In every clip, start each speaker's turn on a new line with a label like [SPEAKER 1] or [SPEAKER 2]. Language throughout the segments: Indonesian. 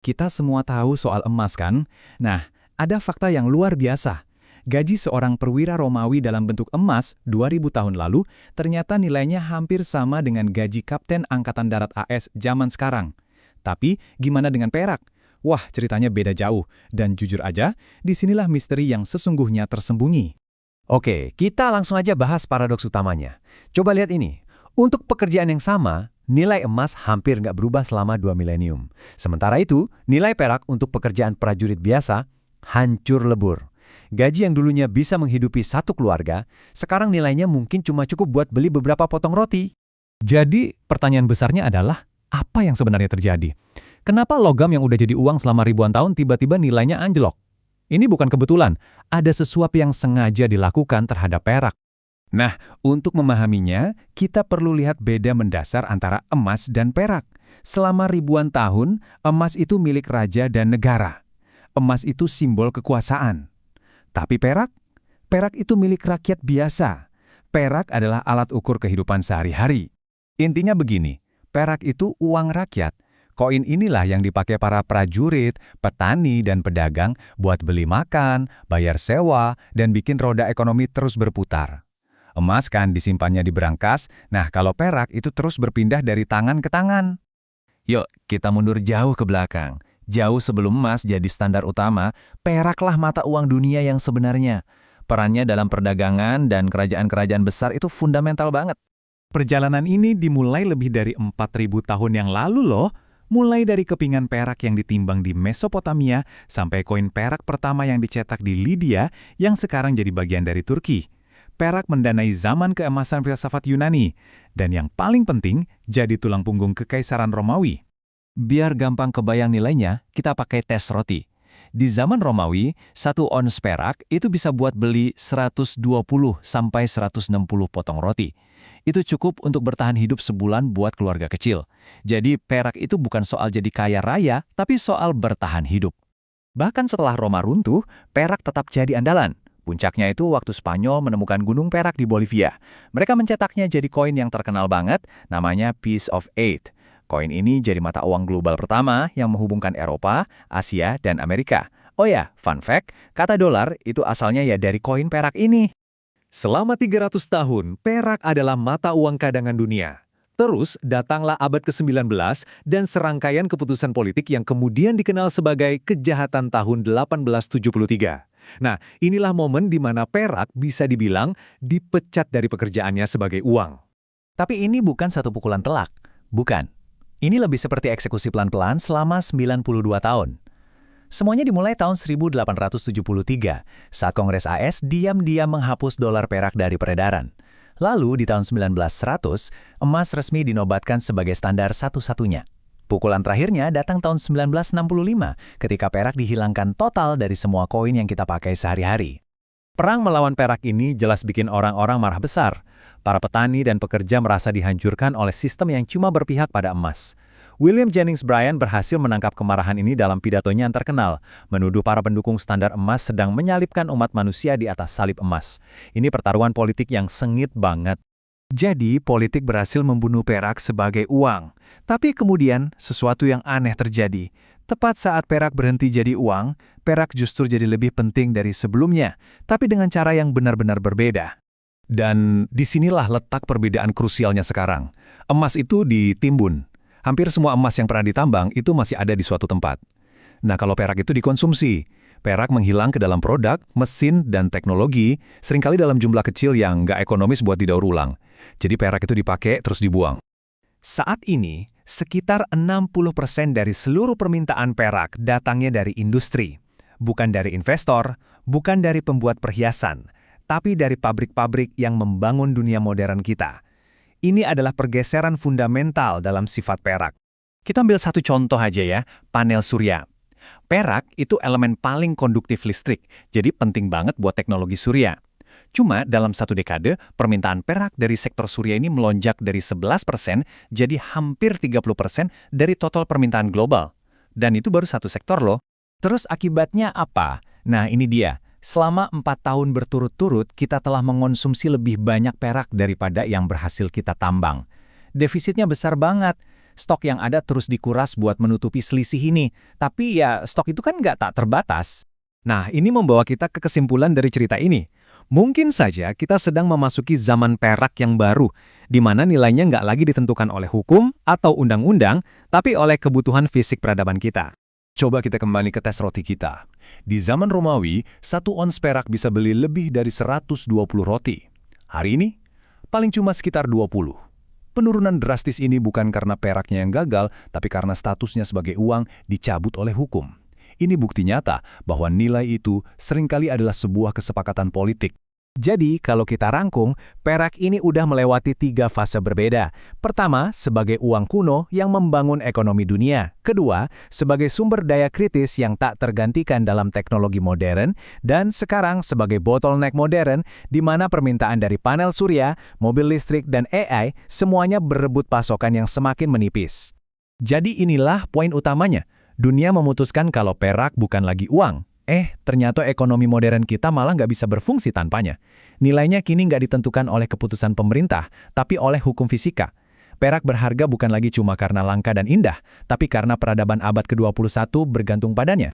[SPEAKER 1] Kita semua tahu soal emas kan? Nah, ada fakta yang luar biasa. Gaji seorang perwira Romawi dalam bentuk emas 2000 tahun lalu ternyata nilainya hampir sama dengan gaji Kapten Angkatan Darat AS zaman sekarang. Tapi gimana dengan perak? Wah, ceritanya beda jauh. Dan jujur aja, disinilah misteri yang sesungguhnya tersembunyi.
[SPEAKER 2] Oke, kita langsung aja bahas paradoks utamanya. Coba lihat ini. Untuk pekerjaan yang sama, nilai emas hampir nggak berubah selama 2 milenium. Sementara itu, nilai perak untuk pekerjaan prajurit biasa hancur lebur. Gaji yang dulunya bisa menghidupi satu keluarga, sekarang nilainya mungkin cuma cukup buat beli beberapa potong roti.
[SPEAKER 1] Jadi, pertanyaan besarnya adalah, apa yang sebenarnya terjadi? Kenapa logam yang udah jadi uang selama ribuan tahun tiba-tiba nilainya anjlok? Ini bukan kebetulan, ada sesuatu yang sengaja dilakukan terhadap perak. Nah, untuk memahaminya, kita perlu lihat beda mendasar antara emas dan perak. Selama ribuan tahun, emas itu milik raja dan negara. Emas itu simbol kekuasaan. Tapi perak? Perak itu milik rakyat biasa. Perak adalah alat ukur kehidupan sehari-hari. Intinya begini, perak itu uang rakyat. Koin inilah yang dipakai para prajurit, petani, dan pedagang buat beli makan, bayar sewa, dan bikin roda ekonomi terus berputar. Emas kan disimpannya di berangkas, nah kalau perak itu terus berpindah dari tangan ke tangan. Yuk, kita mundur jauh ke belakang. Jauh sebelum emas jadi standar utama, peraklah mata uang dunia yang sebenarnya. Perannya dalam perdagangan dan kerajaan-kerajaan besar itu fundamental banget. Perjalanan ini dimulai lebih dari 4.000 tahun yang lalu loh. Mulai dari kepingan perak yang ditimbang di Mesopotamia sampai koin perak pertama yang dicetak di Lydia yang sekarang jadi bagian dari Turki. Perak mendanai zaman keemasan filsafat Yunani. Dan yang paling penting, jadi tulang punggung Kekaisaran Romawi. Biar gampang kebayang nilainya, kita pakai tes roti. Di zaman Romawi, 1 ons perak itu bisa buat beli 120 sampai 160 potong roti. Itu cukup untuk bertahan hidup sebulan buat keluarga kecil. Jadi perak itu bukan soal jadi kaya raya, tapi soal bertahan hidup. Bahkan setelah Roma runtuh, perak tetap jadi andalan. Puncaknya itu waktu Spanyol menemukan gunung perak di Bolivia. Mereka mencetaknya jadi koin yang terkenal banget, namanya Piece of Eight. Koin ini jadi mata uang global pertama yang menghubungkan Eropa, Asia, dan Amerika. Oh ya, fun fact, kata dolar itu asalnya ya dari koin perak ini. Selama 300 tahun, perak adalah mata uang cadangan dunia. Terus datanglah abad ke-19 dan serangkaian keputusan politik yang kemudian dikenal sebagai kejahatan tahun 1873. Nah, inilah momen di mana perak bisa dibilang dipecat dari pekerjaannya sebagai uang. Tapi ini bukan satu pukulan telak. Bukan. Ini lebih seperti eksekusi pelan-pelan selama 92 tahun. Semuanya dimulai tahun 1873, saat Kongres AS diam-diam menghapus dolar perak dari peredaran. Lalu di tahun 1900, emas resmi dinobatkan sebagai standar satu-satunya. Pukulan terakhirnya datang tahun 1965, ketika perak dihilangkan total dari semua koin yang kita pakai sehari-hari. Perang melawan perak ini jelas bikin orang-orang marah besar. Para petani dan pekerja merasa dihancurkan oleh sistem yang cuma berpihak pada emas. William Jennings Bryan berhasil menangkap kemarahan ini dalam pidatonya yang terkenal, menuduh para pendukung standar emas sedang menyalibkan umat manusia di atas salib emas. Ini pertaruhan politik yang sengit banget. Jadi, politik berhasil membunuh perak sebagai uang. Tapi kemudian, sesuatu yang aneh terjadi. Tepat saat perak berhenti jadi uang, perak justru jadi lebih penting dari sebelumnya, tapi dengan cara yang benar-benar berbeda. Dan disinilah letak perbedaan krusialnya sekarang. Emas itu ditimbun. Hampir semua emas yang pernah ditambang itu masih ada di suatu tempat. Nah, kalau perak itu dikonsumsi, perak menghilang ke dalam produk, mesin, dan teknologi, seringkali dalam jumlah kecil yang nggak ekonomis buat didaur ulang. Jadi perak itu dipakai terus dibuang. Saat ini, sekitar 60% dari seluruh permintaan perak datangnya dari industri. Bukan dari investor, bukan dari pembuat perhiasan, tapi dari pabrik-pabrik yang membangun dunia modern kita. Ini adalah pergeseran fundamental dalam sifat perak. Kita ambil satu contoh aja ya, panel surya. Perak itu elemen paling konduktif listrik, jadi penting banget buat teknologi surya. Cuma dalam satu dekade, permintaan perak dari sektor surya ini melonjak dari 11% jadi hampir 30% dari total permintaan global. Dan itu baru satu sektor loh. Terus akibatnya apa? Nah ini dia. Selama 4 tahun berturut-turut, kita telah mengonsumsi lebih banyak perak daripada yang berhasil kita tambang. Defisitnya besar banget. stok yang ada terus dikuras buat menutupi selisih ini. Tapi ya, stok itu kan nggak tak terbatas. Nah, ini membawa kita ke kesimpulan dari cerita ini. Mungkin saja kita sedang memasuki zaman perak yang baru, di mana nilainya nggak lagi ditentukan oleh hukum atau undang-undang, tapi oleh kebutuhan fisik peradaban kita.
[SPEAKER 2] Coba kita kembali ke tes roti kita. Di zaman Romawi, 1 ons perak bisa beli lebih dari 120 roti. Hari ini, paling cuma sekitar 20. Penurunan drastis ini bukan karena peraknya yang gagal, tapi karena statusnya sebagai uang dicabut oleh hukum. Ini bukti nyata bahwa nilai itu seringkali adalah sebuah kesepakatan politik.
[SPEAKER 1] Jadi, kalau kita rangkum, perak ini udah melewati 3 fase berbeda. Pertama, sebagai uang kuno yang membangun ekonomi dunia. Kedua, sebagai sumber daya kritis yang tak tergantikan dalam teknologi modern. Dan sekarang sebagai bottleneck modern, di mana permintaan dari panel surya, mobil listrik, dan AI semuanya berebut pasokan yang semakin menipis. Jadi inilah poin utamanya. Dunia memutuskan kalau perak bukan lagi uang. Ternyata ekonomi modern kita malah nggak bisa berfungsi tanpanya. Nilainya kini nggak ditentukan oleh keputusan pemerintah, tapi oleh hukum fisika. Perak berharga bukan lagi cuma karena langka dan indah, tapi karena peradaban abad ke-21 bergantung padanya.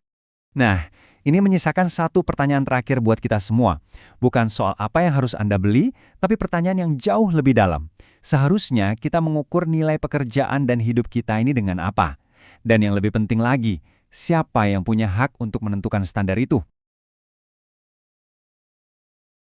[SPEAKER 1] Nah, ini menyisakan satu pertanyaan terakhir buat kita semua. Bukan soal apa yang harus Anda beli, tapi pertanyaan yang jauh lebih dalam. Seharusnya kita mengukur nilai pekerjaan dan hidup kita ini dengan apa? Dan yang lebih penting lagi, siapa yang punya hak untuk menentukan standar itu?